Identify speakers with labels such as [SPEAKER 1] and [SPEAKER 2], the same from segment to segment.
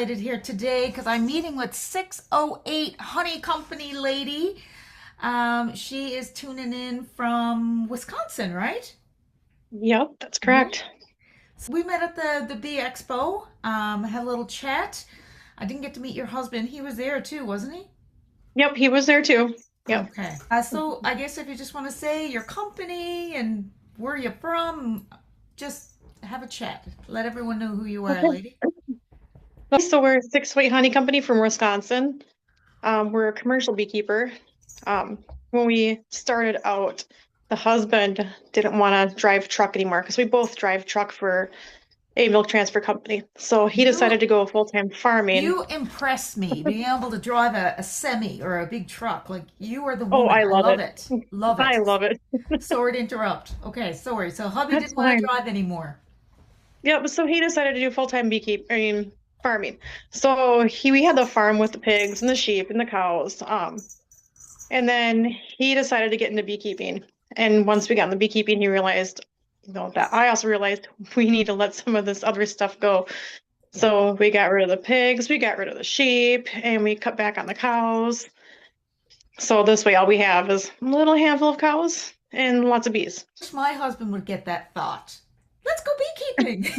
[SPEAKER 1] excited here today because I'm meeting with 608 Honey Company lady. She is tuning in from Wisconsin, right?
[SPEAKER 2] Yep, that's
[SPEAKER 1] Yeah.
[SPEAKER 2] correct.
[SPEAKER 1] So we met at the Bee Expo, had a little chat. I didn't get to meet your husband. He was there too, wasn't he?
[SPEAKER 2] Yep, he was there too. Yep.
[SPEAKER 1] Okay. So I guess if you just want to say your company and where you're from, just have a chat. Let everyone know who you are,
[SPEAKER 2] Okay.
[SPEAKER 1] lady.
[SPEAKER 2] So we're a six-weight honey company from Wisconsin. We're a commercial beekeeper. When we started out, the husband didn't want to drive truck anymore because we both drive truck for a milk transfer company. So he
[SPEAKER 1] You
[SPEAKER 2] decided to go full-time farming.
[SPEAKER 1] You impress me being able to drive a semi or a big truck. Like you are the
[SPEAKER 2] Oh,
[SPEAKER 1] woman.
[SPEAKER 2] I
[SPEAKER 1] I
[SPEAKER 2] love
[SPEAKER 1] love
[SPEAKER 2] it.
[SPEAKER 1] it. Love
[SPEAKER 2] I
[SPEAKER 1] it.
[SPEAKER 2] love it.
[SPEAKER 1] Sorry to interrupt. Okay, sorry. So hubby
[SPEAKER 2] That's
[SPEAKER 1] didn't want to
[SPEAKER 2] fine.
[SPEAKER 1] drive anymore.
[SPEAKER 2] Yep, so he decided to do full-time farming. So we had the farm with the pigs and the sheep and the cows. And then he decided to get into beekeeping. And once we got into beekeeping, he realized, that I also realized we need to let some of this other stuff go.
[SPEAKER 1] Yeah.
[SPEAKER 2] So we got rid of the pigs, we got rid of the sheep, and we cut back on the cows. So this way, all we have is a little handful of cows and lots of bees.
[SPEAKER 1] Wish my husband would get that thought. Let's go beekeeping.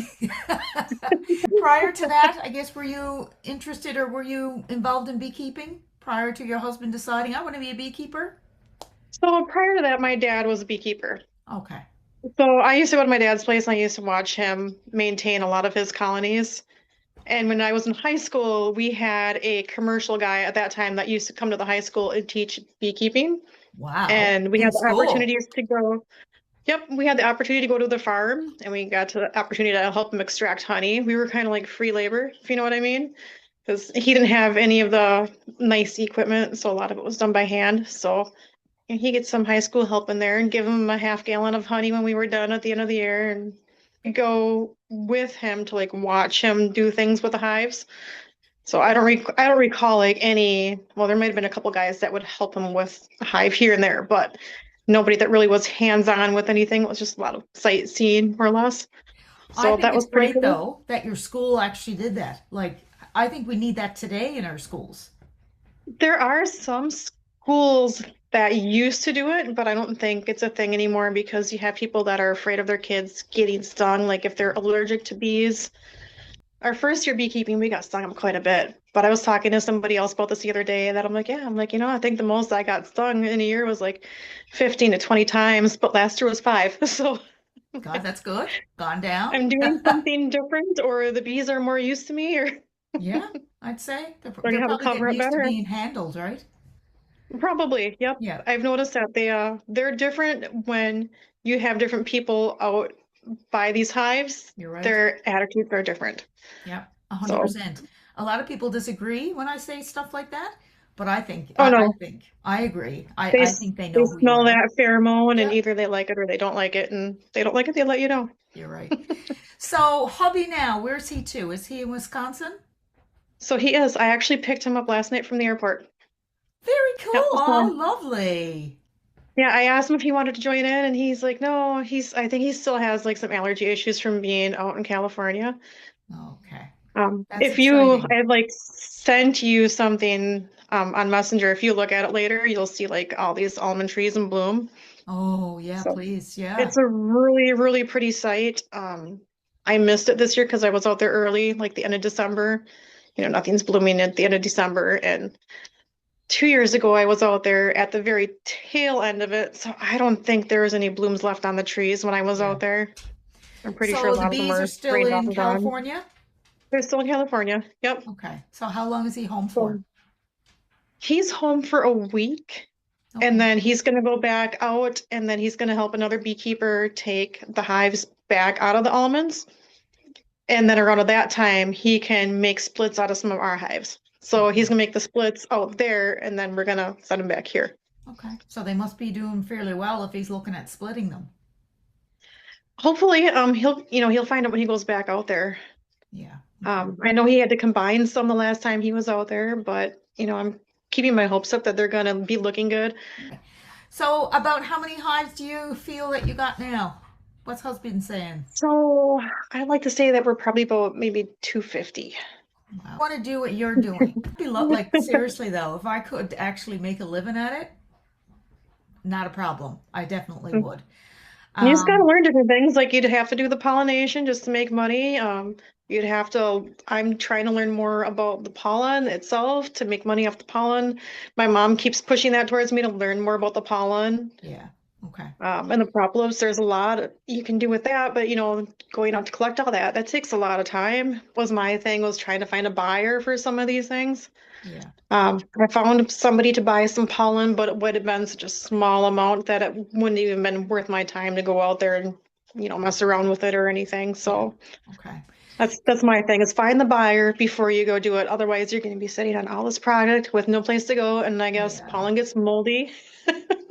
[SPEAKER 1] Prior to that, I guess were you interested or were you involved in beekeeping prior to your husband deciding I want to be a beekeeper?
[SPEAKER 2] So prior to that, my dad was a beekeeper.
[SPEAKER 1] Okay.
[SPEAKER 2] So I used to go to my dad's place and I used to watch him maintain a lot of his colonies. And when I was in high school, we had a commercial guy at that time that used to come to the high school and teach beekeeping.
[SPEAKER 1] Wow.
[SPEAKER 2] And we
[SPEAKER 1] In
[SPEAKER 2] had the
[SPEAKER 1] school.
[SPEAKER 2] opportunities to go. Yep, we had the opportunity to go to the farm and we got to the opportunity to help him extract honey. We were kind of like free labor, if you know what I mean. Because he didn't have any of the nice equipment, so a lot of it was done by hand. So and he gets some high school help in there and give him a half gallon of honey when we were done at the end of the year and go with him to like watch him do things with the hives. So I don't recall like any, well, there might have been a couple guys that would help him with the hive here and there, but nobody that really was hands-on with anything. It was just a lot of sightseeing more or less.
[SPEAKER 1] I
[SPEAKER 2] So
[SPEAKER 1] think
[SPEAKER 2] that
[SPEAKER 1] it's
[SPEAKER 2] was pretty
[SPEAKER 1] great
[SPEAKER 2] cool.
[SPEAKER 1] though that your school actually did that. Like, I think we need that today in our schools.
[SPEAKER 2] There are some schools that used to do it, but I don't think it's a thing anymore because you have people that are afraid of their kids getting stung, like if they're allergic to bees. Our first year beekeeping, we got stung up quite a bit. But I was talking to somebody else about this the other day that I'm like, yeah, I'm like, I think the most I got stung in a year was like 15 to 20 times, but last year was five. So
[SPEAKER 1] God, that's good. Gone down.
[SPEAKER 2] I'm doing something different, or the bees are more used to me, or
[SPEAKER 1] Yeah, I'd say they're
[SPEAKER 2] learning how to
[SPEAKER 1] probably
[SPEAKER 2] cover
[SPEAKER 1] getting
[SPEAKER 2] it
[SPEAKER 1] used to
[SPEAKER 2] better.
[SPEAKER 1] being handled, right?
[SPEAKER 2] Probably, yep.
[SPEAKER 1] Yeah,
[SPEAKER 2] I've noticed that they're different when you have different people out by these hives.
[SPEAKER 1] you're right.
[SPEAKER 2] Their attitudes are different.
[SPEAKER 1] Yeah,
[SPEAKER 2] So,
[SPEAKER 1] 100%. A lot of people disagree when I say stuff like that, but I think
[SPEAKER 2] oh
[SPEAKER 1] I
[SPEAKER 2] no,
[SPEAKER 1] think I agree. I
[SPEAKER 2] they
[SPEAKER 1] I
[SPEAKER 2] s-
[SPEAKER 1] think they
[SPEAKER 2] they
[SPEAKER 1] know who you
[SPEAKER 2] smell
[SPEAKER 1] are.
[SPEAKER 2] that pheromone, and
[SPEAKER 1] Yeah,
[SPEAKER 2] either they like it or they don't like it, and if they don't like it, they let you know.
[SPEAKER 1] you're right. So, hubby now, where's he to? Is he in Wisconsin?
[SPEAKER 2] So he is. I actually picked him up last night from the airport.
[SPEAKER 1] Very cool.
[SPEAKER 2] Yep.
[SPEAKER 1] Oh,
[SPEAKER 2] So
[SPEAKER 1] lovely.
[SPEAKER 2] yeah, I asked him if he wanted to join in, and he's like, no. I think he still has like some allergy issues from being out in California.
[SPEAKER 1] Okay. That's
[SPEAKER 2] If you,
[SPEAKER 1] exciting.
[SPEAKER 2] I had like sent you something on Messenger. If you look at it later, you'll see like all these almond trees in bloom.
[SPEAKER 1] Oh, yeah,
[SPEAKER 2] So
[SPEAKER 1] please. Yeah.
[SPEAKER 2] it's a really, really pretty sight. I missed it this year because I was out there early, like the end of December. Nothing's blooming at the end of December. And 2 years ago, I was out there at the very tail end of it. So I don't think there was any blooms left on the trees when I was
[SPEAKER 1] Yeah.
[SPEAKER 2] out there. I'm pretty sure a
[SPEAKER 1] So the
[SPEAKER 2] lot of them
[SPEAKER 1] bees are
[SPEAKER 2] are
[SPEAKER 1] still
[SPEAKER 2] rained off
[SPEAKER 1] in
[SPEAKER 2] and gone.
[SPEAKER 1] California?
[SPEAKER 2] They're still in California. Yep.
[SPEAKER 1] Okay. So how long is he home for?
[SPEAKER 2] So he's home for a week. And
[SPEAKER 1] Okay.
[SPEAKER 2] then he's going to go back out and then he's going to help another beekeeper take the hives back out of the almonds. And then around at that time, he can make splits out of some of our hives. So he's
[SPEAKER 1] Okay.
[SPEAKER 2] going to make the splits out there and then we're going to send him back here.
[SPEAKER 1] Okay. So they must be doing fairly well if he's looking at splitting them.
[SPEAKER 2] Hopefully, he'll find out when he goes back out there.
[SPEAKER 1] Yeah. Okay.
[SPEAKER 2] I know he had to combine some the last time he was out there, but I'm keeping my hopes up that they're going to be looking good.
[SPEAKER 1] Okay. So about how many hives do you feel that you got now? What's husband saying?
[SPEAKER 2] So I'd like to say that we're probably about maybe 250.
[SPEAKER 1] I want to do what you're doing. Like, seriously, though, if I could actually make a living at it, not a problem. I definitely would.
[SPEAKER 2] You just got to
[SPEAKER 1] Um,
[SPEAKER 2] learn different things. Like you'd have to do the pollination just to make money. You'd have to, I'm trying to learn more about the pollen itself to make money off the pollen. My mom keeps pushing that towards me to learn more about the pollen.
[SPEAKER 1] yeah. Okay.
[SPEAKER 2] And the propolis, there's a lot you can do with that, but going out to collect all that, that takes a lot of time. Was my thing was trying to find a buyer for some of these things.
[SPEAKER 1] Yeah.
[SPEAKER 2] I found somebody to buy some pollen, but it would have been such a small amount that it wouldn't even been worth my time to go out there and, mess around with it or anything.
[SPEAKER 1] Yeah.
[SPEAKER 2] So
[SPEAKER 1] Okay.
[SPEAKER 2] that's my thing is find the buyer before you go do it. Otherwise, you're going to be sitting on all this product with no place to go, and I guess
[SPEAKER 1] Yeah.
[SPEAKER 2] pollen gets moldy.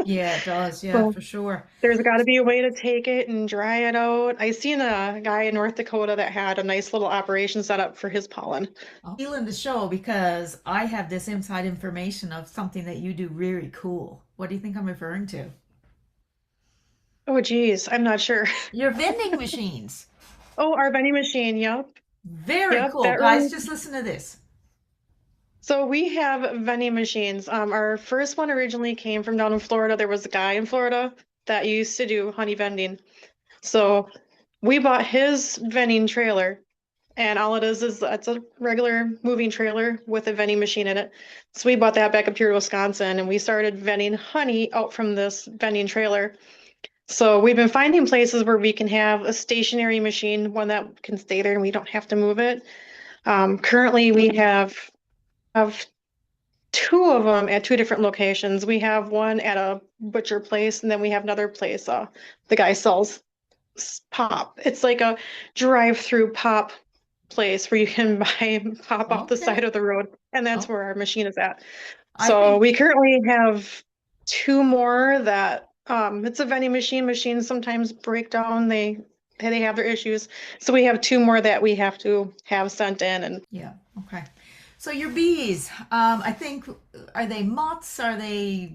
[SPEAKER 1] Yeah, it does. Yeah,
[SPEAKER 2] So
[SPEAKER 1] for sure.
[SPEAKER 2] there's got to be a way to take it and dry it out. I seen a guy in North Dakota that had a nice little operation set up for his pollen.
[SPEAKER 1] I'm feeling the show because I have this inside information of something that you do really cool. What do you think I'm referring to?
[SPEAKER 2] Oh, geez, I'm not sure.
[SPEAKER 1] Your vending machines.
[SPEAKER 2] Oh, our vending machine. Yep.
[SPEAKER 1] Very
[SPEAKER 2] Yep.
[SPEAKER 1] cool.
[SPEAKER 2] That
[SPEAKER 1] Guys,
[SPEAKER 2] runs.
[SPEAKER 1] just listen to this.
[SPEAKER 2] So we have vending machines. Our first one originally came from down in Florida. There was a guy in Florida that used to do honey vending. So we bought his vending trailer, and all it is it's a regular moving trailer with a vending machine in it. So we bought that back up here to Wisconsin, and we started vending honey out from this vending trailer. So we've been finding places where we can have a stationary machine, one that can stay there and we don't have to move it. Currently, we have two of them at two different locations. We have one at a butcher place, and then we have another place. The guy sells pop. It's like a drive-through pop place where you can buy pop off the
[SPEAKER 1] Okay.
[SPEAKER 2] side of the road, and that's
[SPEAKER 1] Oh,
[SPEAKER 2] where our machine is at.
[SPEAKER 1] I
[SPEAKER 2] So
[SPEAKER 1] think
[SPEAKER 2] we currently have two more that it's a vending machine. Machines sometimes break down. They have their issues. So we have two more that we have to have sent in, and
[SPEAKER 1] yeah. Okay. So your bees, I think, are they mutts? Are they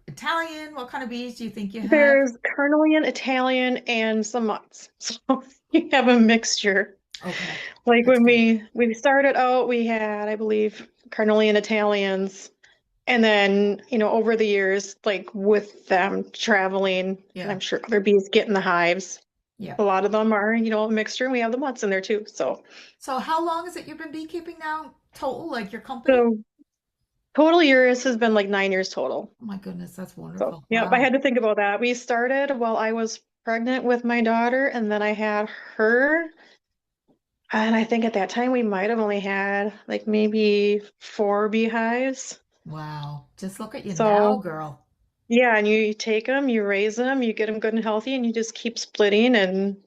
[SPEAKER 1] Italian? What kind of bees do you think you have?
[SPEAKER 2] there's Carnelian, Italian, and some mutts. So you have a mixture.
[SPEAKER 1] Okay,
[SPEAKER 2] Like
[SPEAKER 1] that's
[SPEAKER 2] when
[SPEAKER 1] good.
[SPEAKER 2] we started out, we had, I believe, Carnelian Italians. And then, over the years, like with them traveling, and
[SPEAKER 1] Yeah,
[SPEAKER 2] I'm sure other bees get in the hives.
[SPEAKER 1] yeah.
[SPEAKER 2] A lot of them are, a mixture, and we have the mutts in there too. So,
[SPEAKER 1] So how long is it you've been beekeeping now? Total, like your company?
[SPEAKER 2] so total years has been like 9 years total.
[SPEAKER 1] Oh my goodness, that's
[SPEAKER 2] So,
[SPEAKER 1] wonderful.
[SPEAKER 2] yeah, I
[SPEAKER 1] Wow.
[SPEAKER 2] had to think about that. We started while I was pregnant with my daughter, and then I had her. And I think at that time we might have only had like maybe four beehives.
[SPEAKER 1] Wow. Just look at you now,
[SPEAKER 2] So,
[SPEAKER 1] girl.
[SPEAKER 2] yeah, and you take them, you raise them, you get them good and healthy, and you just keep splitting. And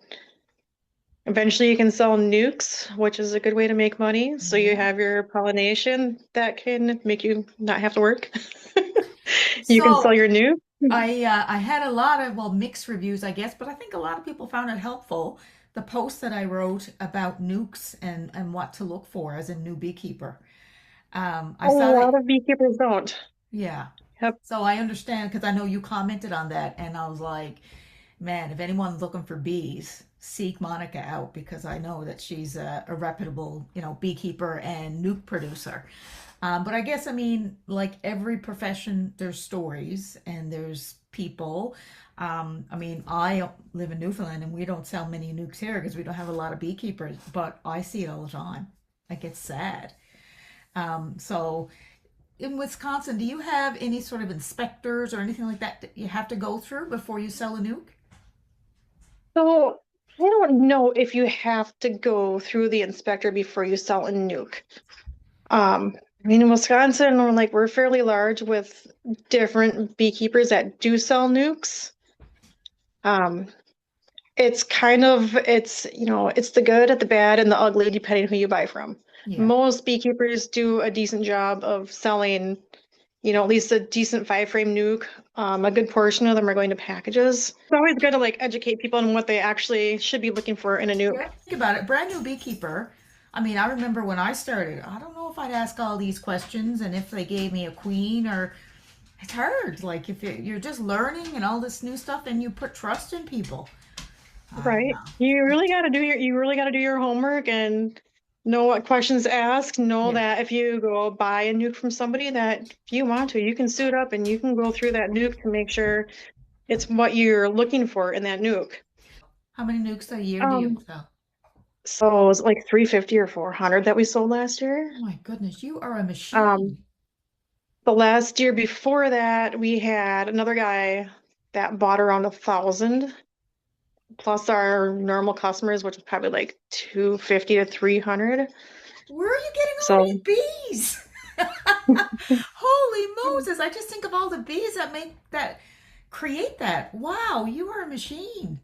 [SPEAKER 2] eventually you can sell nukes, which is a good way to make money. So you
[SPEAKER 1] Yeah.
[SPEAKER 2] have your pollination that can make you not have to work. You can sell
[SPEAKER 1] So
[SPEAKER 2] your nuke.
[SPEAKER 1] I had a lot of, well, mixed reviews, I guess, but I think a lot of people found it helpful. The post that I wrote about nukes and what to look for as a new beekeeper.
[SPEAKER 2] A
[SPEAKER 1] I saw that.
[SPEAKER 2] lot of beekeepers don't.
[SPEAKER 1] Yeah.
[SPEAKER 2] Yep.
[SPEAKER 1] So I understand because I know you commented on that, and I was like, man, if anyone's looking for bees, seek Monica out because I know that she's a reputable, beekeeper and nuke producer. But I guess, I mean, like every profession, there's stories and there's people. I mean, I live in Newfoundland and we don't sell many nukes here because we don't have a lot of beekeepers, but I see it all the time. Like it's sad. So in Wisconsin, do you have any sort of inspectors or anything like that you have to go through before you sell a nuke?
[SPEAKER 2] So I don't know if you have to go through the inspector before you sell a nuke. I mean, in Wisconsin, we're fairly large with different beekeepers that do sell nukes. Um, it's the good, the bad, and the ugly, depending who you buy from.
[SPEAKER 1] Yeah.
[SPEAKER 2] Most beekeepers do a decent job of selling, at least a decent 5 frame nuke. A good portion of them are going to packages. It's always good to like educate people on what they actually should be looking for in a nuke.
[SPEAKER 1] Yeah. Think about it. Brand new beekeeper. I mean, I remember when I started, I don't know if I'd ask all these questions and if they gave me a queen or it's hard. Like if you're just learning and all this new stuff and you put trust in people. I don't
[SPEAKER 2] Right.
[SPEAKER 1] know.
[SPEAKER 2] You really got to do your homework, and No questions asked. Know
[SPEAKER 1] Yeah.
[SPEAKER 2] that if you go buy a nuke from somebody, that if you want to, you can suit up and you can go through that nuke to make sure it's what you're looking for in that nuke.
[SPEAKER 1] How many nukes a year do you
[SPEAKER 2] Um,
[SPEAKER 1] sell?
[SPEAKER 2] so it was like 350 or 400 that we sold last year.
[SPEAKER 1] Oh my goodness, you are a
[SPEAKER 2] Um,
[SPEAKER 1] machine.
[SPEAKER 2] the last year before that, we had another guy that bought around 1,000 plus our normal customers, which is probably like 250 to 300.
[SPEAKER 1] Where are you getting all
[SPEAKER 2] So
[SPEAKER 1] these bees? Holy Moses, I just think of all the bees that make that create that. Wow, you are a machine.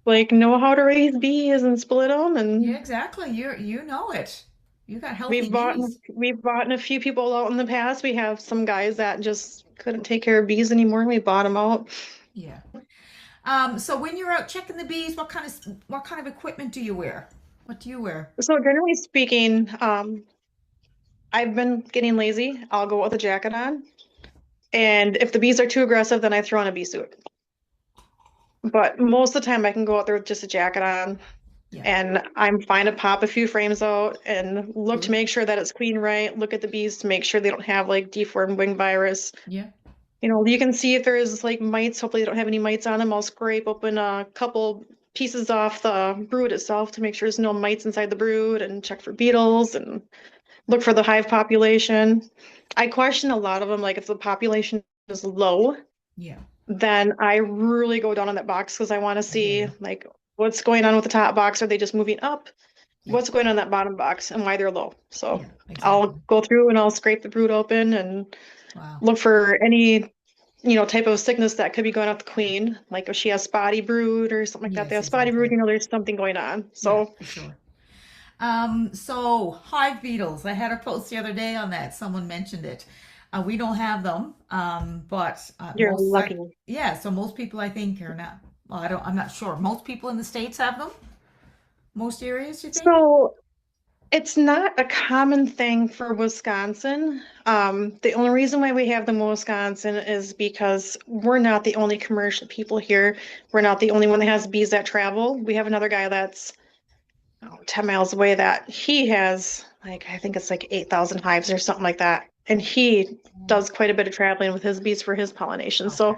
[SPEAKER 2] like know how to raise bees and split them,
[SPEAKER 1] Yeah,
[SPEAKER 2] and
[SPEAKER 1] exactly. You know it. You got healthy
[SPEAKER 2] we've bought
[SPEAKER 1] bees.
[SPEAKER 2] we've bought a few people out in the past. We have some guys that just couldn't take care of bees anymore. We bought them out.
[SPEAKER 1] Yeah. So when you're out checking the bees, what kind of equipment do you wear? What do you wear?
[SPEAKER 2] So generally speaking, I've been getting lazy. I'll go with a jacket on, and if the bees are too aggressive, then I throw on a bee suit. But most of the time, I can go out there with just a jacket on,
[SPEAKER 1] Yeah.
[SPEAKER 2] and I'm fine to pop a few frames out and look to
[SPEAKER 1] Good.
[SPEAKER 2] make sure that it's clean right. Look at the bees to make sure they don't have like deformed wing virus.
[SPEAKER 1] Yeah.
[SPEAKER 2] You know, you can see if there's like mites. Hopefully, they don't have any mites on them. I'll scrape open a couple pieces off the brood itself to make sure there's no mites inside the brood and check for beetles and look for the hive population. I question a lot of them, like if the population is low,
[SPEAKER 1] Yeah.
[SPEAKER 2] then I really go down on that box because I want to
[SPEAKER 1] I hear
[SPEAKER 2] see
[SPEAKER 1] you.
[SPEAKER 2] like what's going on with the top box. Are they just moving up?
[SPEAKER 1] Yeah.
[SPEAKER 2] What's going on in that bottom box and why they're low? So
[SPEAKER 1] Yeah.
[SPEAKER 2] I'll
[SPEAKER 1] Exactly.
[SPEAKER 2] go through and I'll scrape the brood open and
[SPEAKER 1] Wow.
[SPEAKER 2] look for any, type of sickness that could be going off the queen. Like if she has spotty brood or something like that, they
[SPEAKER 1] Yes,
[SPEAKER 2] have spotty brood,
[SPEAKER 1] exactly.
[SPEAKER 2] there's something going on.
[SPEAKER 1] Yeah,
[SPEAKER 2] So
[SPEAKER 1] for sure. So hive beetles. I had a post the other day on that. Someone mentioned it. We don't have them, but
[SPEAKER 2] you're lucky.
[SPEAKER 1] yeah. So most people, I think, are not. Well, I don't. I'm not sure. Most people in the states have them. Most areas, you think?
[SPEAKER 2] So it's not a common thing for Wisconsin. The only reason why we have them in Wisconsin is because we're not the only commercial people here. We're not the only one that has bees that travel. We have another guy that's 10 miles away that he has, like, I think it's like 8,000 hives or something like that. And he does quite a bit of traveling with his bees for his pollination. So,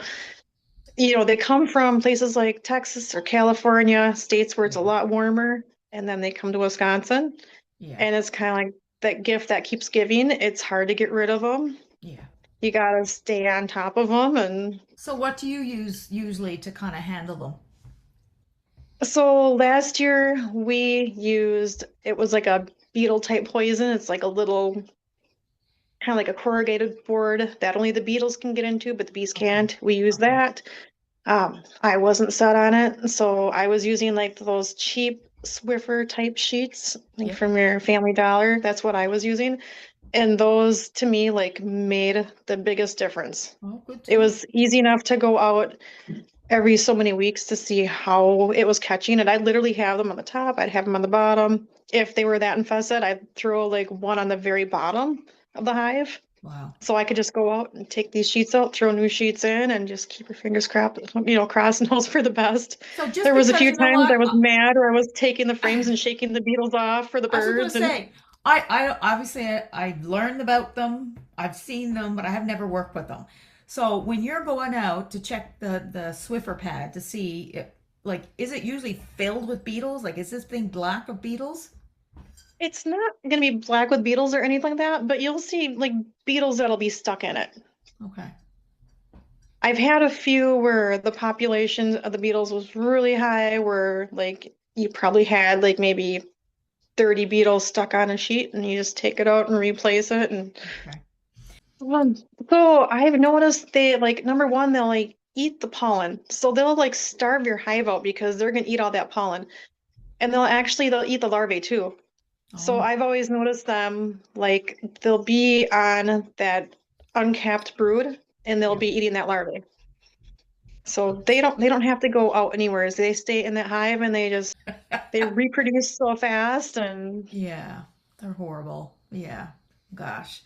[SPEAKER 1] Okay.
[SPEAKER 2] they come from places like Texas or California, states where it's a
[SPEAKER 1] Yeah.
[SPEAKER 2] lot warmer, and then they come to Wisconsin.
[SPEAKER 1] Yeah.
[SPEAKER 2] And it's kind of like that gift that keeps giving. It's hard to get rid of them.
[SPEAKER 1] Yeah.
[SPEAKER 2] You gotta stay on top of them. And
[SPEAKER 1] So what do you use usually to kind of handle them?
[SPEAKER 2] so last year we used, it was like a beetle type poison. It's like a little, kind of like a corrugated board that only the beetles can get into, but the bees
[SPEAKER 1] Okay.
[SPEAKER 2] can't. We use
[SPEAKER 1] Okay.
[SPEAKER 2] that. I wasn't set on it. So I was using like those cheap Swiffer type sheets, like
[SPEAKER 1] Yeah.
[SPEAKER 2] from your Family Dollar. That's what I was using. And those to me like made the biggest difference.
[SPEAKER 1] Oh, good to
[SPEAKER 2] It
[SPEAKER 1] know.
[SPEAKER 2] was easy enough to go out every so many weeks to see how it was catching. And I'd literally have them on the top, I'd have them on the bottom. If they were that infested, I'd throw like one on the very bottom of the hive.
[SPEAKER 1] Wow.
[SPEAKER 2] So I could just go out and take these sheets out, throw new sheets in, and just keep your fingers crossed and hope for the best.
[SPEAKER 1] So just
[SPEAKER 2] There was a
[SPEAKER 1] because
[SPEAKER 2] few
[SPEAKER 1] you know
[SPEAKER 2] times I
[SPEAKER 1] what,
[SPEAKER 2] was mad or I was taking the frames and shaking the beetles off for the
[SPEAKER 1] I was just gonna
[SPEAKER 2] birds. And
[SPEAKER 1] say, I obviously I've learned about them, I've seen them, but I have never worked with them. So when you're going out to check the Swiffer pad to see if, like, is it usually filled with beetles? Like, is this thing black of beetles?
[SPEAKER 2] it's not going to be black with beetles or anything like that, but you'll see like beetles that'll be stuck in it.
[SPEAKER 1] Okay.
[SPEAKER 2] I've had a few where the population of the beetles was really high, where like you probably had like maybe 30 beetles stuck on a sheet and you just take it out and replace it. And
[SPEAKER 1] Okay.
[SPEAKER 2] um, so I've noticed they like number one, they'll like eat the pollen. So they'll like starve your hive out because they're gonna eat all that pollen. And they'll eat the larvae too. So
[SPEAKER 1] Oh,
[SPEAKER 2] I've always noticed them like they'll be on that uncapped brood and they'll
[SPEAKER 1] yeah.
[SPEAKER 2] be eating that larvae. So they don't have to go out anywhere. They stay in that hive and they reproduce so fast. And
[SPEAKER 1] Yeah. They're horrible. Yeah. Gosh.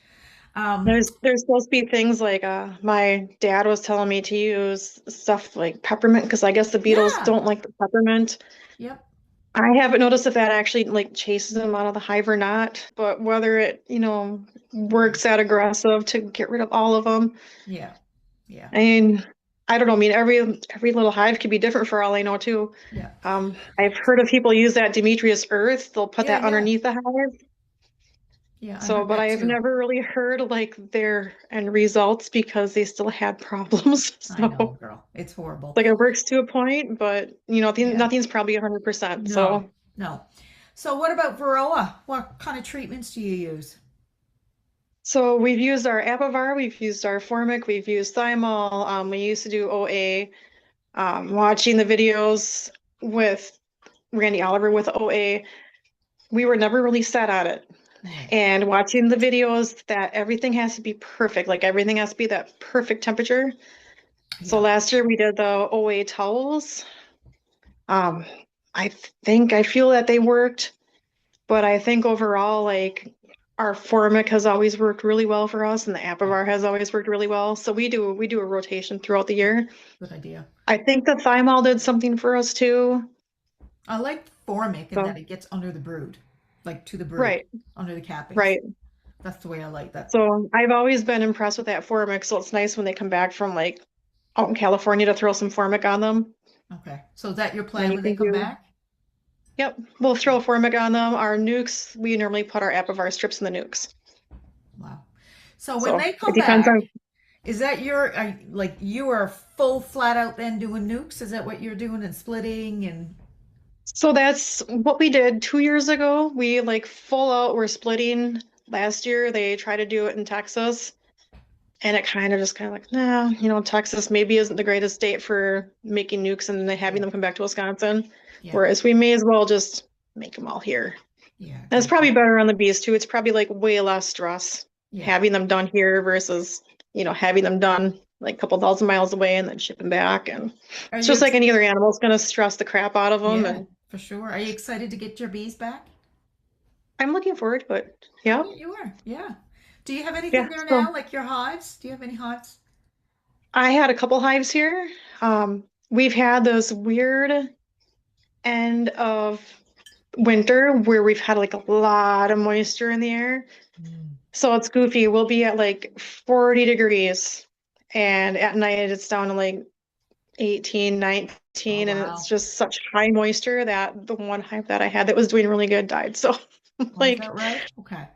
[SPEAKER 2] there's supposed to be things like my dad was telling me to use stuff like peppermint because I guess the beetles
[SPEAKER 1] Yeah.
[SPEAKER 2] don't like the peppermint.
[SPEAKER 1] Yep.
[SPEAKER 2] I haven't noticed if that actually like chases them out of the hive or not, but whether it,
[SPEAKER 1] Okay.
[SPEAKER 2] works that aggressive to get rid of all of them.
[SPEAKER 1] Yeah. Yeah.
[SPEAKER 2] I mean, I don't know. I mean, every little hive could be different for all I know too.
[SPEAKER 1] Yeah.
[SPEAKER 2] I've heard of people use that Demetrius earth. They'll put
[SPEAKER 1] Yeah.
[SPEAKER 2] that
[SPEAKER 1] Yeah.
[SPEAKER 2] underneath the hive.
[SPEAKER 1] Yeah. I
[SPEAKER 2] So,
[SPEAKER 1] heard
[SPEAKER 2] but
[SPEAKER 1] that
[SPEAKER 2] I've
[SPEAKER 1] too.
[SPEAKER 2] never really heard like their end results because they still had problems.
[SPEAKER 1] I
[SPEAKER 2] So,
[SPEAKER 1] know, girl. It's horrible.
[SPEAKER 2] like it works to a point, but
[SPEAKER 1] Yeah.
[SPEAKER 2] nothing's probably 100%.
[SPEAKER 1] No.
[SPEAKER 2] So,
[SPEAKER 1] No. So what about Varroa? What kind of treatments do you use?
[SPEAKER 2] we've used our Apivar, we've used our Formic, we've used Thymol. We used to do OA. Watching the videos with Randy Oliver with OA, we were never really set on it.
[SPEAKER 1] Yeah.
[SPEAKER 2] And watching the videos that everything has to be perfect, like everything has to be that perfect temperature. So
[SPEAKER 1] Yeah.
[SPEAKER 2] last year we did the OA towels. Um, I feel that they worked, but I think overall, like our Formic has always worked really well for us, and the
[SPEAKER 1] Yeah.
[SPEAKER 2] Apivar has always worked really well. So we do a rotation throughout the
[SPEAKER 1] Yeah.
[SPEAKER 2] year.
[SPEAKER 1] Good idea.
[SPEAKER 2] I think the Thymol did something for us too.
[SPEAKER 1] I like formic in that
[SPEAKER 2] So
[SPEAKER 1] it gets under the brood, like to the brood,
[SPEAKER 2] right,
[SPEAKER 1] under the cappings.
[SPEAKER 2] right.
[SPEAKER 1] That's the way I like that.
[SPEAKER 2] So I've always been impressed with that Formic. So it's nice when they come back from like out in California to throw some Formic on them.
[SPEAKER 1] Okay. So is that your
[SPEAKER 2] And then
[SPEAKER 1] plan
[SPEAKER 2] you
[SPEAKER 1] when they
[SPEAKER 2] can
[SPEAKER 1] come
[SPEAKER 2] do,
[SPEAKER 1] back?
[SPEAKER 2] yep, we'll throw a Formic on them. Our nukes, we normally put our Apivar strips in the nukes.
[SPEAKER 1] Wow. So when
[SPEAKER 2] So
[SPEAKER 1] they
[SPEAKER 2] it
[SPEAKER 1] come
[SPEAKER 2] depends
[SPEAKER 1] back,
[SPEAKER 2] on.
[SPEAKER 1] is that like you are full flat out then doing nukes? Is that what you're doing and splitting and
[SPEAKER 2] So that's what we did 2 years ago. We like full out were splitting. Last year they tried to do it in Texas, and it kind of like, nah, Texas maybe isn't the greatest state for making nukes and then having
[SPEAKER 1] yeah,
[SPEAKER 2] them come back to Wisconsin.
[SPEAKER 1] yeah,
[SPEAKER 2] Whereas we may as well just make them all here.
[SPEAKER 1] yeah,
[SPEAKER 2] And it's
[SPEAKER 1] good.
[SPEAKER 2] probably better on the bees too. It's probably like way less stress
[SPEAKER 1] Yeah.
[SPEAKER 2] having them done here versus, having them done like a couple thousand miles away and then shipping back. And
[SPEAKER 1] Are
[SPEAKER 2] it's
[SPEAKER 1] you
[SPEAKER 2] just like any other animal. It's going to stress the crap out of them.
[SPEAKER 1] yeah,
[SPEAKER 2] And
[SPEAKER 1] for sure. Are you excited to get your bees back?
[SPEAKER 2] I'm looking forward to it.
[SPEAKER 1] I
[SPEAKER 2] Yeah.
[SPEAKER 1] bet you are. Yeah. Do you have anything
[SPEAKER 2] Yeah.
[SPEAKER 1] there
[SPEAKER 2] So
[SPEAKER 1] now, like your hives? Do you have any hives?
[SPEAKER 2] I had a couple hives here. We've had this weird end of winter where we've had like a lot of moisture in the air.
[SPEAKER 1] Mm.
[SPEAKER 2] So it's goofy. We'll be at like 40 degrees and at night it's down to like 18,
[SPEAKER 1] Oh
[SPEAKER 2] 19, and it's
[SPEAKER 1] wow.
[SPEAKER 2] just such high moisture that the one hive that I had that was doing really good died. So
[SPEAKER 1] Oh, is
[SPEAKER 2] like,
[SPEAKER 1] that right? Okay.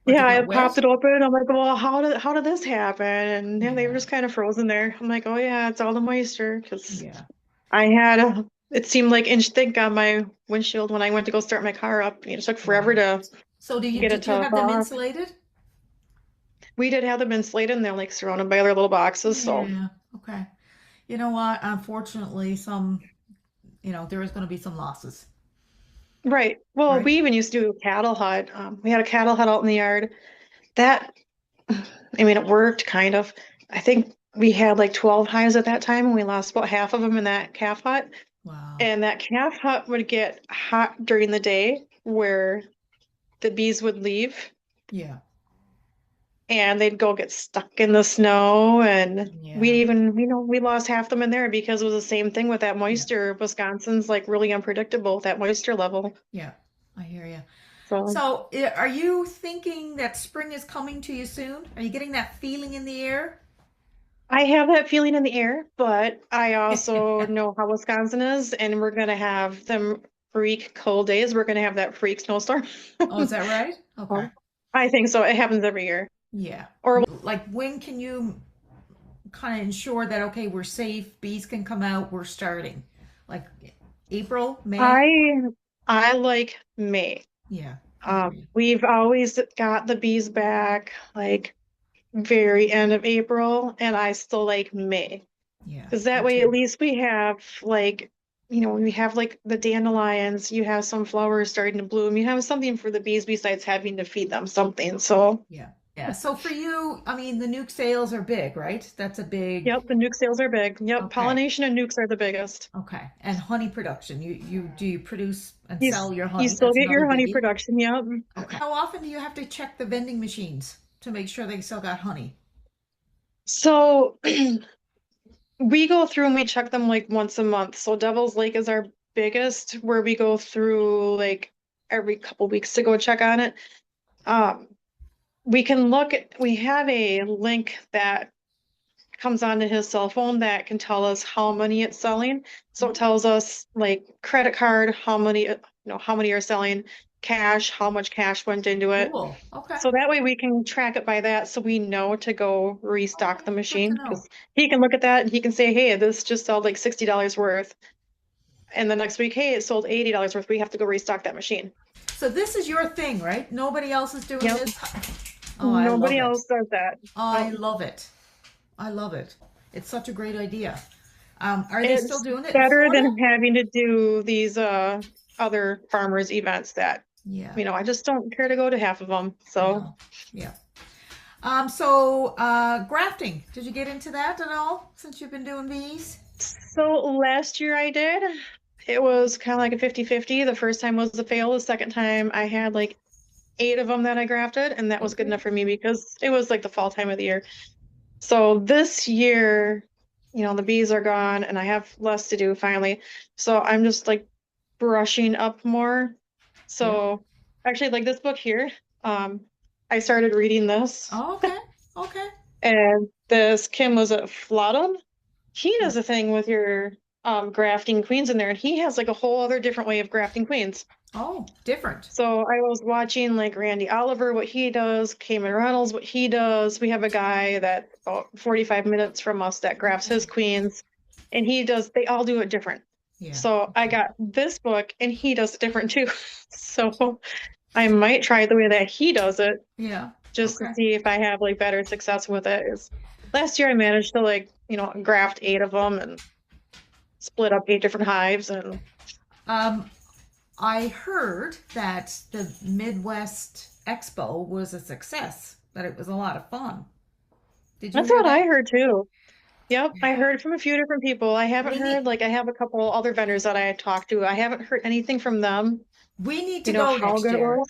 [SPEAKER 1] What,
[SPEAKER 2] yeah,
[SPEAKER 1] they
[SPEAKER 2] I
[SPEAKER 1] got
[SPEAKER 2] popped
[SPEAKER 1] wet?
[SPEAKER 2] it open and I'm like, well, how did this happen? And yeah, they were
[SPEAKER 1] Yeah.
[SPEAKER 2] just kind of frozen there. I'm like, oh yeah, it's all the moisture because
[SPEAKER 1] Yeah.
[SPEAKER 2] I had it seemed like inch thick on my windshield when I went to go start my car up. It took forever
[SPEAKER 1] Wow.
[SPEAKER 2] to
[SPEAKER 1] So
[SPEAKER 2] get it
[SPEAKER 1] did you
[SPEAKER 2] to
[SPEAKER 1] have them
[SPEAKER 2] thaw off.
[SPEAKER 1] insulated?
[SPEAKER 2] We did have them insulated and they're like surrounded by other little boxes. So
[SPEAKER 1] Yeah. Okay. You know what? Unfortunately, there is going to be some losses,
[SPEAKER 2] right. Well,
[SPEAKER 1] right?
[SPEAKER 2] we even used to do a cattle hut. We had a cattle hut out in the yard. That I mean, it worked kind of. I think we had like 12 hives at that time, and we lost about half of them in that calf hut.
[SPEAKER 1] Wow.
[SPEAKER 2] And that calf hut would get hot during the day where the bees would leave
[SPEAKER 1] Yeah.
[SPEAKER 2] and they'd go get stuck in the snow. And we
[SPEAKER 1] Yeah.
[SPEAKER 2] even, we lost half them in there because it was the same thing with that
[SPEAKER 1] Yeah.
[SPEAKER 2] moisture. Wisconsin's like really unpredictable with that moisture level.
[SPEAKER 1] Yeah. I hear you.
[SPEAKER 2] So
[SPEAKER 1] So, are you thinking that spring is coming to you soon? Are you getting that feeling in the air?
[SPEAKER 2] I have that feeling in the air, but I also know how Wisconsin is, and we're gonna have them freak cold days. We're gonna have that freak snowstorm.
[SPEAKER 1] Oh, is that right? Okay.
[SPEAKER 2] So, I think so. It happens every year.
[SPEAKER 1] Yeah.
[SPEAKER 2] Or
[SPEAKER 1] Like, when can you kind of ensure that, okay, we're safe, bees can come out, we're starting? Like April, May?
[SPEAKER 2] I I like May.
[SPEAKER 1] Yeah, I hear you.
[SPEAKER 2] We've always got the bees back like very end of April, and I still like May.
[SPEAKER 1] Yeah,
[SPEAKER 2] Because that
[SPEAKER 1] me
[SPEAKER 2] way, at
[SPEAKER 1] too.
[SPEAKER 2] least we have like, we have like the dandelions, you have some flowers starting to bloom, you have something for the bees besides having to feed them something. So,
[SPEAKER 1] Yeah. Yeah. So for you, I mean, the nuke sales are big, right? That's a big,
[SPEAKER 2] yep, the nuke sales are big. Yep,
[SPEAKER 1] okay.
[SPEAKER 2] pollination and nukes are the biggest.
[SPEAKER 1] Okay. And honey production. You produce and
[SPEAKER 2] You,
[SPEAKER 1] sell your
[SPEAKER 2] you
[SPEAKER 1] honey.
[SPEAKER 2] still
[SPEAKER 1] That's
[SPEAKER 2] get
[SPEAKER 1] another
[SPEAKER 2] your honey
[SPEAKER 1] biggie.
[SPEAKER 2] production. Yep.
[SPEAKER 1] Okay. How often do you have to check the vending machines to make sure they still got honey?
[SPEAKER 2] So we go through and we check them like once a month. So Devil's Lake is our biggest where we go through like every couple weeks to go check on it. Um, we can look at, we have a link that comes onto his cell phone that can tell us how many it's selling. So it tells us like credit card, how many, how many are selling, cash, how much cash went into it.
[SPEAKER 1] Cool. Okay.
[SPEAKER 2] So that way we can track it by that so we know to go restock the
[SPEAKER 1] Okay. Good to
[SPEAKER 2] machine
[SPEAKER 1] know.
[SPEAKER 2] because he can look at that and he can say, hey, this just sold like $60 worth. And the next week, hey, it sold $80 worth. We have to go restock that machine.
[SPEAKER 1] So this is your thing, right? Nobody else is doing
[SPEAKER 2] Yep.
[SPEAKER 1] this? Oh, I love
[SPEAKER 2] Nobody
[SPEAKER 1] it.
[SPEAKER 2] else does that.
[SPEAKER 1] I
[SPEAKER 2] Nope.
[SPEAKER 1] love it. I love it. It's such a great idea. Are they still
[SPEAKER 2] It's
[SPEAKER 1] doing it in
[SPEAKER 2] better
[SPEAKER 1] Florida?
[SPEAKER 2] than having to do these other farmers events that,
[SPEAKER 1] Yeah.
[SPEAKER 2] I just don't care to go to half of them. So
[SPEAKER 1] No. Yeah. Grafting. Did you get into that at all since you've been doing bees?
[SPEAKER 2] so last year I did. It was kind of like a 50-50. The first time was a fail. The second time I had like 8 of them that I grafted, and that was good
[SPEAKER 1] Okay.
[SPEAKER 2] enough for me because it was like the fall time of the year. So this year, the bees are gone and I have less to do finally. So I'm just like brushing up more.
[SPEAKER 1] Yeah.
[SPEAKER 2] So actually, like this book here, I started reading this,
[SPEAKER 1] Oh, okay. Okay.
[SPEAKER 2] and this Kim was at Flodham. He does a thing with your grafting queens in there, and he has like a whole other different way of grafting queens.
[SPEAKER 1] Oh, different.
[SPEAKER 2] So I was watching like Randy Oliver, what he does, Cayman Reynolds, what he does. We have a guy that about 45 minutes from us that grafts his queens, and they all do it different.
[SPEAKER 1] Yeah.
[SPEAKER 2] So I got this book and he does it different too. So I might try the way that he does it
[SPEAKER 1] Yeah.
[SPEAKER 2] just to
[SPEAKER 1] Okay.
[SPEAKER 2] see if I have like better success with it. Last year I managed to like, graft 8 of them and split up 8 different hives and
[SPEAKER 1] Um, I heard that the Midwest Expo was a success, that it was a lot of fun. Did you
[SPEAKER 2] that's
[SPEAKER 1] hear
[SPEAKER 2] what I
[SPEAKER 1] that?
[SPEAKER 2] heard too. Yep, I
[SPEAKER 1] Yeah.
[SPEAKER 2] heard from a few different people. I haven't
[SPEAKER 1] We
[SPEAKER 2] heard,
[SPEAKER 1] need
[SPEAKER 2] like, I have a couple other vendors that I talked to. I haven't heard anything from them,
[SPEAKER 1] we need to go
[SPEAKER 2] how
[SPEAKER 1] next
[SPEAKER 2] good it
[SPEAKER 1] year.
[SPEAKER 2] was.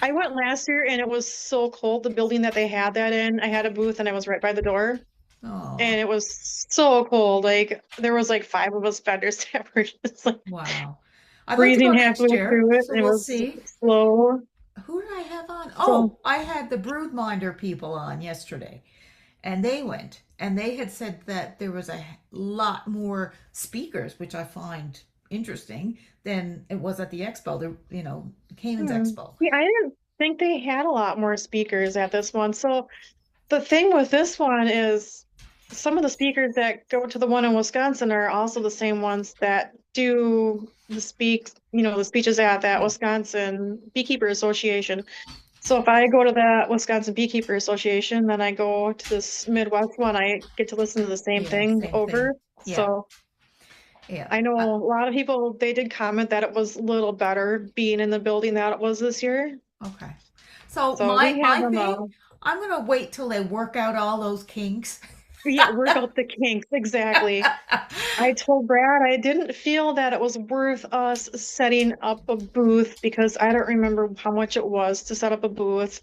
[SPEAKER 2] I went last year and it was so cold. The building that they had that in, I had a booth and I was right by the door
[SPEAKER 1] Oh,
[SPEAKER 2] and it was so cold. Like, there was like 5 of us vendors that were just like
[SPEAKER 1] wow. I'd like to go
[SPEAKER 2] breathing
[SPEAKER 1] next
[SPEAKER 2] halfway
[SPEAKER 1] year,
[SPEAKER 2] through it
[SPEAKER 1] so
[SPEAKER 2] and it
[SPEAKER 1] we'll
[SPEAKER 2] was
[SPEAKER 1] see.
[SPEAKER 2] slow.
[SPEAKER 1] Who did I have on?
[SPEAKER 2] So,
[SPEAKER 1] Oh, I had the Broodminder people on yesterday, and they went, and they had said that there was a lot more speakers, which I find interesting than it was at the expo, the Cayman's Expo.
[SPEAKER 2] yeah, I didn't think they had a lot more speakers at this one. So, the thing with this one is some of the speakers that go to the one in Wisconsin are also the same ones that do the speeches at that
[SPEAKER 1] Yeah,
[SPEAKER 2] Wisconsin Beekeeper Association. So if I go to that Wisconsin Beekeeper Association, then I go to this Midwest one, I get to listen to the same
[SPEAKER 1] yeah,
[SPEAKER 2] thing
[SPEAKER 1] same thing.
[SPEAKER 2] over.
[SPEAKER 1] Yeah,
[SPEAKER 2] So
[SPEAKER 1] yeah.
[SPEAKER 2] I know a lot of people, they did comment that it was a little better being in the building that it was this year.
[SPEAKER 1] Okay. So
[SPEAKER 2] So
[SPEAKER 1] my
[SPEAKER 2] we have
[SPEAKER 1] my
[SPEAKER 2] them
[SPEAKER 1] thing, I'm gonna wait till they work out all those kinks.
[SPEAKER 2] yeah, work out the kinks, exactly. I told Brad I didn't feel that it was worth us setting up a booth because I don't remember how much it was to set up a booth.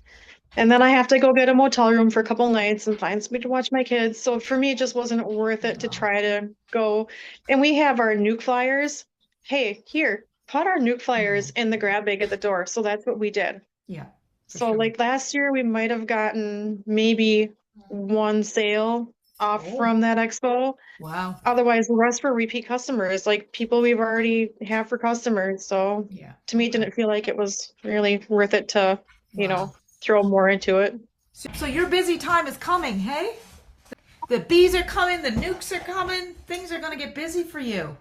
[SPEAKER 2] And then I have to go get a motel room for a couple nights and find somebody to watch my kids. So for me, it just wasn't worth it to
[SPEAKER 1] No.
[SPEAKER 2] try to go. And we have our nuke flyers. Hey, here, put our nuke flyers in the grab bag at the door. So that's what we did.
[SPEAKER 1] Yeah, for
[SPEAKER 2] So
[SPEAKER 1] sure.
[SPEAKER 2] like last year, we might have gotten maybe one sale off
[SPEAKER 1] Oh,
[SPEAKER 2] from that expo.
[SPEAKER 1] wow.
[SPEAKER 2] Otherwise, the rest were repeat customers, like people we've already have for customers. So
[SPEAKER 1] Yeah.
[SPEAKER 2] to me, it
[SPEAKER 1] Okay.
[SPEAKER 2] didn't feel like it was really worth it to,
[SPEAKER 1] Wow.
[SPEAKER 2] throw more into it.
[SPEAKER 1] So your busy time is coming, hey? The bees are coming, the nukes are coming. Things are going to get busy for you.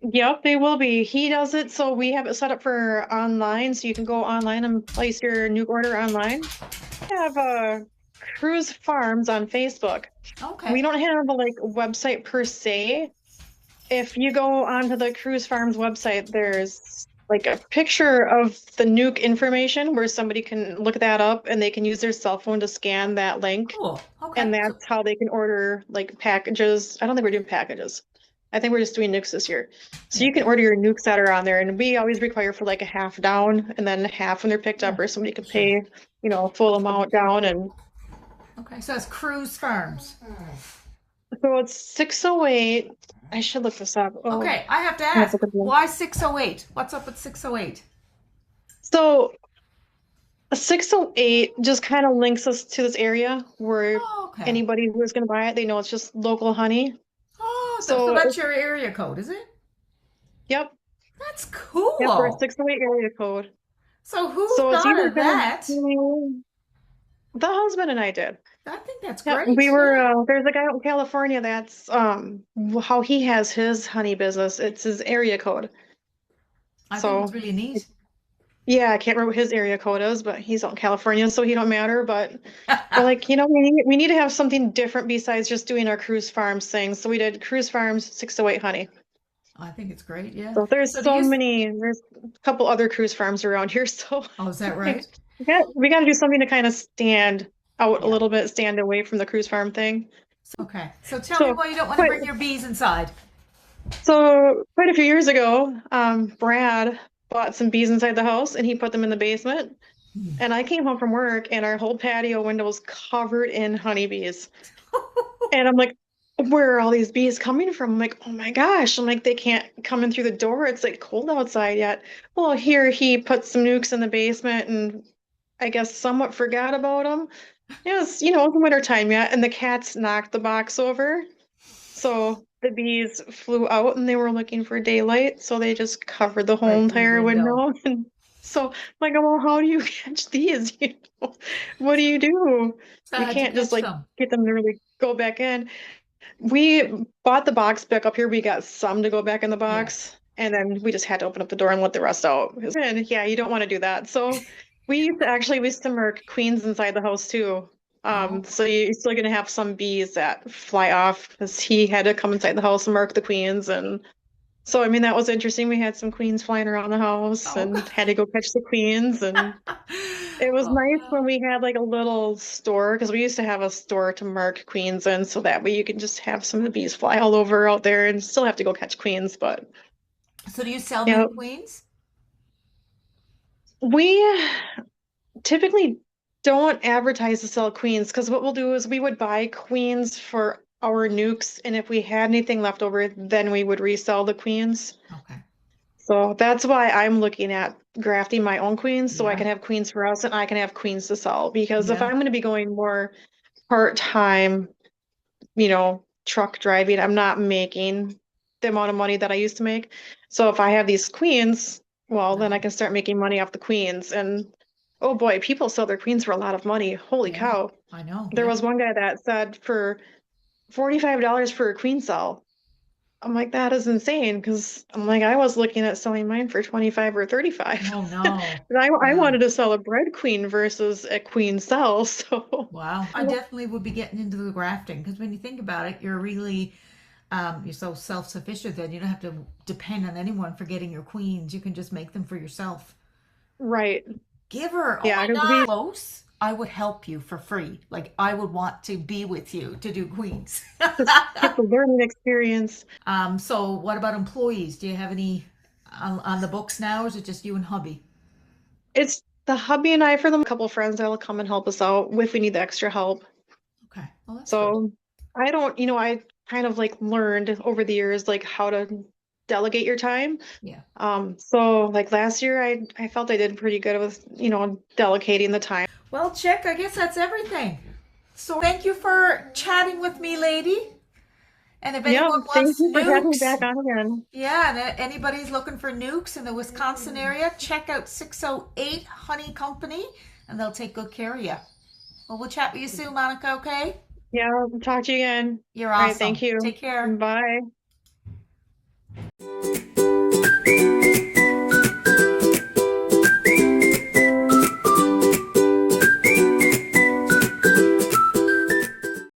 [SPEAKER 2] Yep, they will be. He does it, so we have it set up for online, so you can go online and place your nuke order online. We have Cruise Farms on Facebook.
[SPEAKER 1] Okay.
[SPEAKER 2] We don't have a website per se. If you go onto the Cruise Farms website, there's like a picture of the nuke information where somebody can look that up and they can use their cell phone to scan that link.
[SPEAKER 1] Cool. Okay.
[SPEAKER 2] And
[SPEAKER 1] So,
[SPEAKER 2] that's how they can order like packages. I don't think we're doing packages. I think we're just doing nukes this year. So
[SPEAKER 1] yeah.
[SPEAKER 2] you can order your nukes that are on there, and we always require for like a half down and then half when they're picked up,
[SPEAKER 1] Yeah.
[SPEAKER 2] or somebody can
[SPEAKER 1] Sure.
[SPEAKER 2] pay, full amount down. And
[SPEAKER 1] Okay. So it's Cruise Farms.
[SPEAKER 2] So it's 608. I should look this up. Oh,
[SPEAKER 1] Okay, I have to
[SPEAKER 2] I have to
[SPEAKER 1] ask,
[SPEAKER 2] look it up.
[SPEAKER 1] why 608? What's up with 608?
[SPEAKER 2] So 608 just kind of links us to this area where
[SPEAKER 1] Oh, okay.
[SPEAKER 2] anybody who's going to buy it, they know it's just local honey.
[SPEAKER 1] Oh, so
[SPEAKER 2] So,
[SPEAKER 1] that's your area code, is it?
[SPEAKER 2] yep,
[SPEAKER 1] That's
[SPEAKER 2] yep, we're a
[SPEAKER 1] cool.
[SPEAKER 2] 608 area code.
[SPEAKER 1] So who
[SPEAKER 2] So it's
[SPEAKER 1] thought
[SPEAKER 2] either
[SPEAKER 1] of
[SPEAKER 2] going
[SPEAKER 1] that?
[SPEAKER 2] to, the husband and I did.
[SPEAKER 1] I think that's
[SPEAKER 2] Yep, we
[SPEAKER 1] great.
[SPEAKER 2] were,
[SPEAKER 1] Yeah.
[SPEAKER 2] there's a guy out in California that's, how he has his honey business. It's his area code.
[SPEAKER 1] I think it's
[SPEAKER 2] So,
[SPEAKER 1] really neat.
[SPEAKER 2] yeah, I can't remember what his area code is, but he's out in California, so he don't matter. But we're like, we need to have something different besides just doing our cruise farms thing. So we did cruise farms 608 honey.
[SPEAKER 1] I think it's great. Yeah.
[SPEAKER 2] So there's
[SPEAKER 1] So do
[SPEAKER 2] so
[SPEAKER 1] you?
[SPEAKER 2] many, there's a couple other cruise farms around here. So
[SPEAKER 1] Oh, is that
[SPEAKER 2] like,
[SPEAKER 1] right?
[SPEAKER 2] we got to do something to kind of stand out a
[SPEAKER 1] Yeah.
[SPEAKER 2] little bit, stand away from the cruise farm thing.
[SPEAKER 1] Okay. So tell me
[SPEAKER 2] So
[SPEAKER 1] why you don't want to
[SPEAKER 2] quite,
[SPEAKER 1] bring your bees inside.
[SPEAKER 2] quite a few years ago, Brad bought some bees inside the house and he put them in the basement. And I came home from work and our whole patio window was covered in honeybees. And I'm like, where are all these bees coming from? I'm like, oh my gosh. I'm like, they can't come in through the door. It's like cold outside yet. Well, here he put some nukes in the basement and I guess somewhat forgot about them. It was, it was winter time yet, and the cats knocked the box over. So the bees flew out and they were looking for daylight. So they just covered the whole
[SPEAKER 1] Right through the
[SPEAKER 2] entire
[SPEAKER 1] window.
[SPEAKER 2] window. And so, like, well, how do you catch these? What do you do? You
[SPEAKER 1] How'd you
[SPEAKER 2] can't just
[SPEAKER 1] catch
[SPEAKER 2] like
[SPEAKER 1] them?
[SPEAKER 2] get them to really go back in. We bought the box back up here. We got some to go back in the
[SPEAKER 1] Yeah.
[SPEAKER 2] box, and then we just had to open up the door and let the rest out. And yeah, you don't want to do that. So we used to murk queens inside the house too.
[SPEAKER 1] Oh,
[SPEAKER 2] So you're still gonna have some bees that fly off because he had to come inside the house and murk the queens, and so I mean that was interesting. We had some queens flying around the house
[SPEAKER 1] oh.
[SPEAKER 2] and had to go catch the queens, and it was
[SPEAKER 1] Oh
[SPEAKER 2] nice when
[SPEAKER 1] no.
[SPEAKER 2] we had like a little store because we used to have a store to mark queens in so that way you can just have some of the bees fly all over out there and still have to go catch queens. But
[SPEAKER 1] So do you sell
[SPEAKER 2] yeah,
[SPEAKER 1] new queens?
[SPEAKER 2] we typically don't advertise to sell queens because what we'll do is we would buy queens for our nukes, and if we had anything left over, then we would resell the queens.
[SPEAKER 1] Okay.
[SPEAKER 2] So that's why I'm looking at grafting my own queens so I
[SPEAKER 1] Yeah.
[SPEAKER 2] can have queens for us and I can have queens to sell. Because if
[SPEAKER 1] Yeah.
[SPEAKER 2] I'm going to be going more part-time, truck driving, I'm not making the amount of money that I used to make. So if I have these queens, well, then I
[SPEAKER 1] No.
[SPEAKER 2] can start making money off the queens. And oh boy, people sell their queens for a lot of money. Holy
[SPEAKER 1] Yeah.
[SPEAKER 2] cow.
[SPEAKER 1] I know.
[SPEAKER 2] There
[SPEAKER 1] Yeah.
[SPEAKER 2] was one guy that said for $45 for a queen cell. I'm like, that is insane because I'm like, I was looking at selling mine for 25 or 35.
[SPEAKER 1] Oh no.
[SPEAKER 2] But I
[SPEAKER 1] Yeah.
[SPEAKER 2] wanted to sell a bread queen versus a queen cell. So,
[SPEAKER 1] Wow. I definitely would be getting into the grafting because when you think about it, you're so self-sufficient that you don't have to depend on anyone for getting your queens. You can just make them for yourself.
[SPEAKER 2] right.
[SPEAKER 1] Giver. Oh
[SPEAKER 2] Yeah,
[SPEAKER 1] my
[SPEAKER 2] because
[SPEAKER 1] God. Close. I would help you for free. Like I would want to be with you to do queens.
[SPEAKER 2] just get the learning experience.
[SPEAKER 1] So what about employees? Do you have any on the books now, or is it just you and hubby?
[SPEAKER 2] It's the hubby and I for them, a couple of friends that'll come and help us out if we need the extra help.
[SPEAKER 1] Okay. Well, that's good.
[SPEAKER 2] So I don't, I kind of like learned over the years like how to delegate your time.
[SPEAKER 1] Yeah.
[SPEAKER 2] So like last year I felt I did pretty good with, delegating the time.
[SPEAKER 1] Well, Chick, I guess that's everything. So thank you for chatting with me, lady. And if
[SPEAKER 2] Yeah,
[SPEAKER 1] anyone
[SPEAKER 2] thank
[SPEAKER 1] wants
[SPEAKER 2] you for having me
[SPEAKER 1] nukes,
[SPEAKER 2] back on again.
[SPEAKER 1] yeah, and anybody's looking for nukes in the Wisconsin area, check out 608 Honey Company, and they'll take good care of you. Well, we'll chat with you soon, Monica, okay?
[SPEAKER 2] Yeah, I'll talk to you again.
[SPEAKER 1] You're
[SPEAKER 2] All right, thank
[SPEAKER 1] awesome.
[SPEAKER 2] you.
[SPEAKER 1] Take care.
[SPEAKER 2] Bye.